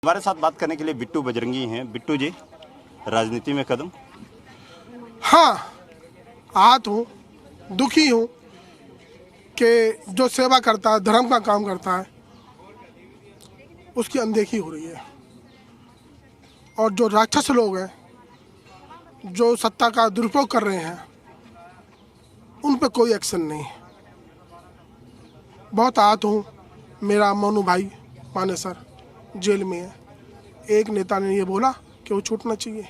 हमारे साथ बात करने के लिए बिट्टू बजरंगी हैं। बिट्टू जी, राजनीति में कदम? हाँ, आहत हूँ, दुखी हूँ कि जो सेवा करता है, धर्म का काम करता है, उसकी अनदेखी हो रही है। और जो राक्षस लोग हैं, जो सत्ता का दुरुपयोग कर रहे हैं, उन पे कोई एक्शन नहीं। बहुत आहत हूँ। मेरा मोनू भाई मानेसर जेल में है। एक नेता ने ये बोला कि वो छूटना चाहिए।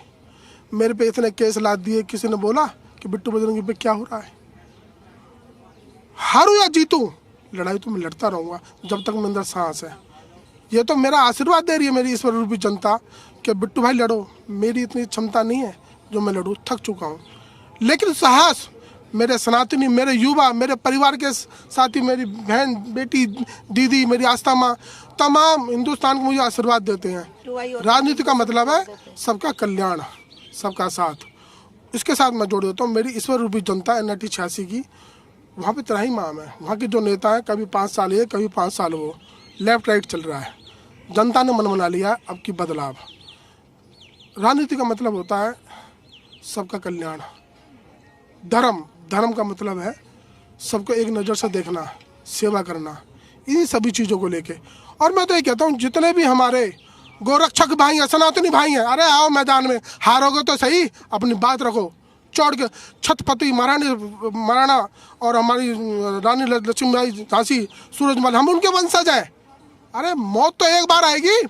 मेरे पे इतने केस लाद दिए, किसी ने बोला कि बिट्टू बजरंगी पे क्या हो रहा है। हारूं या जीतूं, लड़ाई तो मैं लड़ता रहूँगा जब तक मेरे अंदर सांस है। ये तो मेरा आशीर्वाद दे रही है मेरी ईश्वर रूपी जनता कि बिट्टू भाई लड़ो। मेरी इतनी क्षमता नहीं है जो मैं लड़ूँ, थक चुका हूँ। लेकिन साहस मेरे सनातनी, मेरे युवा, मेरे परिवार के साथी, मेरी बहन, बेटी, दीदी, मेरी आस्था माँ, तमाम हिंदुस्तान को मुझे आशीर्वाद देते हैं। राजनीति का मतलब है सबका कल्याण, सबका साथ। इसके साथ मैं जोड़ देता हूँ मेरी ईश्वर रूपी जनता NIT 86 की। वहाँ पे त्राही माम है। वहाँ के जो नेता है, कभी 5 साल ये, कभी 5 साल वो, लेफ्ट राइट चल रहा है। जनता ने मन बना लिया अब की बदलाव। राजनीति का मतलब होता है सबका कल्याण। धर्म का मतलब है सबको एक नज़र से देखना, सेवा करना, इन्हीं सभी चीज़ों को लेके। और मैं तो ये कहता हूँ जितने भी हमारे गोरक्षक भाई हैं, सनातनी भाई हैं, अरे आओ मैदान में। हारोगे तो सही, अपनी बात रखो। चौड़ के छत्रपति महाराणा और हमारी रानी लक्ष्मीबाई झांसी, सूरजमल, हम उनके वंशज हैं। अरे मौत तो एक बार आएगी,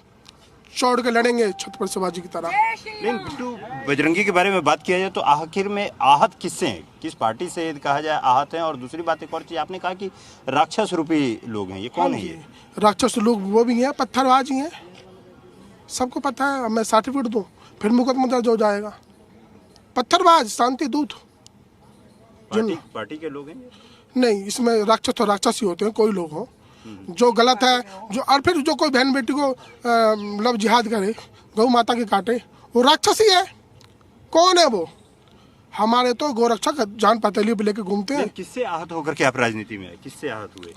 चौड़ के लड़ेंगे छत्रपति शिवाजी की तरह। लेकिन बिट्टू बजरंगी के बारे में बात किया जाए तो आखिर में आहत किससे हैं, किस पार्टी से कहा जाए आहत हैं? और दूसरी बात, एक और चीज आपने कहा कि राक्षस रूपी लोग हैं, ये कौन है? ये राक्षस लोग वो भी हैं, पत्थरबाज ही हैं, सबको पता है। मैं सर्टिफिकेट दूं फिर मुकदमा दर्ज हो जाएगा। पत्थरबाज, शांति दूत पार्टी के लोग हैं? नहीं, इसमें राक्षस तो राक्षस ही होते हैं, कोई लोग हो जो गलत है, जो और फिर जो कोई बहन बेटी को लव जिहाद करे, गौ माता के काटे, वो राक्षस ही है। कौन है वो? हमारे तो गोरक्षक जान पतेली पे लेके घूमते हैं। किससे आहत होकर के आप राजनीति में आए, किससे आहत हुए?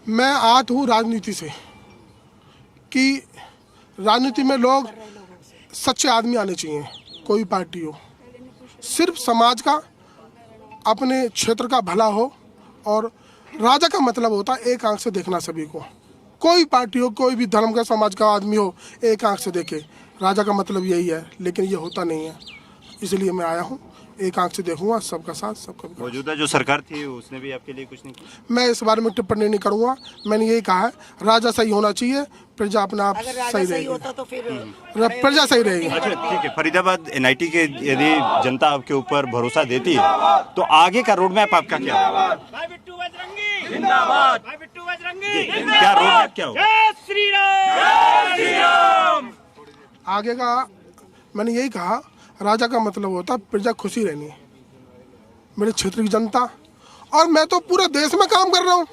मैं आहत हूँ राजनीति से कि राजनीति में लोग सच्चे आदमी आने चाहिए। कोई पार्टी हो, सिर्फ समाज का, अपने क्षेत्र का भला हो। और राजा का मतलब होता है एक आंख से देखना सभी को। कोई पार्टी हो, कोई भी धर्म का, समाज का आदमी हो, एक आंख से देखे। राजा का मतलब यही है, लेकिन ये होता नहीं है। इसलिए मैं आया हूँ, एक आंख से देखूंगा, सबका साथ, सबका विकास। मौजूदा जो सरकार थी उसने भी आपके लिए कुछ नहीं किया? मैं इस बारे में टिप्पणी नहीं करूंगा। मैंने यही कहा है, राजा सही होना चाहिए, प्रजा अपने आप सही रहेगी। होता तो फिर प्रजा सही रहेगी। अच्छा ठीक है, फरीदाबाद NIT के यदि जनता आपके ऊपर भरोसा देती है तो आगे का रोड मैप आपका क्या होगा? बिट्टू बजरंगी जिंदाबाद, बिट्टू बजरंगी क्या रोड मैप क्या होगा? जय श्री राम, जय श्री राम। आगे का मैंने यही कहा, राजा का मतलब होता है प्रजा खुशी रहनी, मेरे क्षेत्र की जनता। और मैं तो पूरे देश में काम कर रहा हूँ,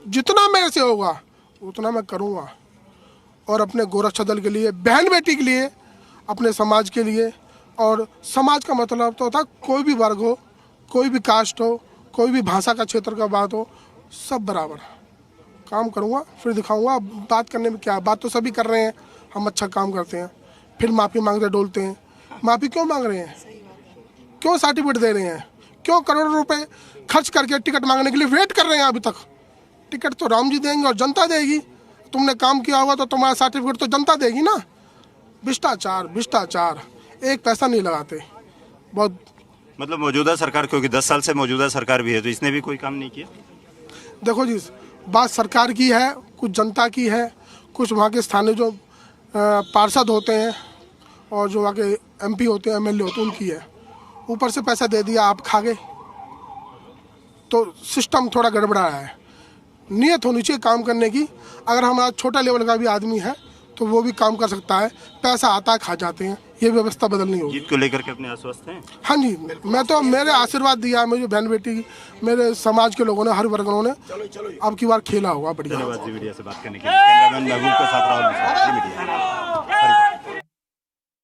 जितना मेरे से होगा उतना मैं करूँगा। और अपने गोरक्षा दल के लिए, बहन बेटी के लिए, अपने समाज के लिए। और समाज का मतलब तो होता है कोई भी वर्ग हो, कोई भी कास्ट हो, कोई भी भाषा का क्षेत्र का बात हो, सब बराबर काम करूँगा। फिर दिखाऊँगा बात करने में क्या, बात तो सभी कर रहे हैं, हम अच्छा काम करते हैं, फिर माफ़ी मांगते डोलते हैं। माफ़ी क्यों मांग रहे हैं? क्यों सर्टिफिकेट दे रहे हैं? क्यों करोड़ों रुपए खर्च करके टिकट मांगने के लिए वेट कर रहे हैं अभी तक? टिकट तो राम जी देंगे और जनता देगी। तुमने काम किया होगा तो तुम्हारा सर्टिफिकेट तो जनता देगी ना। भ्रष्टाचार, एक पैसा नहीं लगाते। बहुत मतलब मौजूदा सरकार, क्योंकि 10 साल से मौजूदा सरकार भी है, तो इसने भी कोई काम नहीं किया? देखो जी, बात सरकार की है, कुछ जनता की है, कुछ वहाँ के स्थानीय जो पार्षद होते हैं और जो वहाँ के MP होते हैं, MLA होते हैं, उनकी है। ऊपर से पैसा दे दिया, आप खा गए, तो सिस्टम थोड़ा गड़बड़ा है। नियत होनी चाहिए काम करने की। अगर हमारा छोटा लेवल का भी आदमी है तो वो भी काम कर सकता है। पैसा आता है, खा जाते हैं, ये व्यवस्था बदलनी होगी। जीत को लेकर के अपने आश्वस्त हैं? हाँ जी, मैं तो, मेरे आशीर्वाद दिया है मुझे बहन बेटी, मेरे समाज के लोगों ने, हर वर्गों ने अब की बार खेला होगा बढ़िया। धन्यवाद जी मीडिया से बात करने के लिए। कैमरामैन महबूब के साथ राहुल।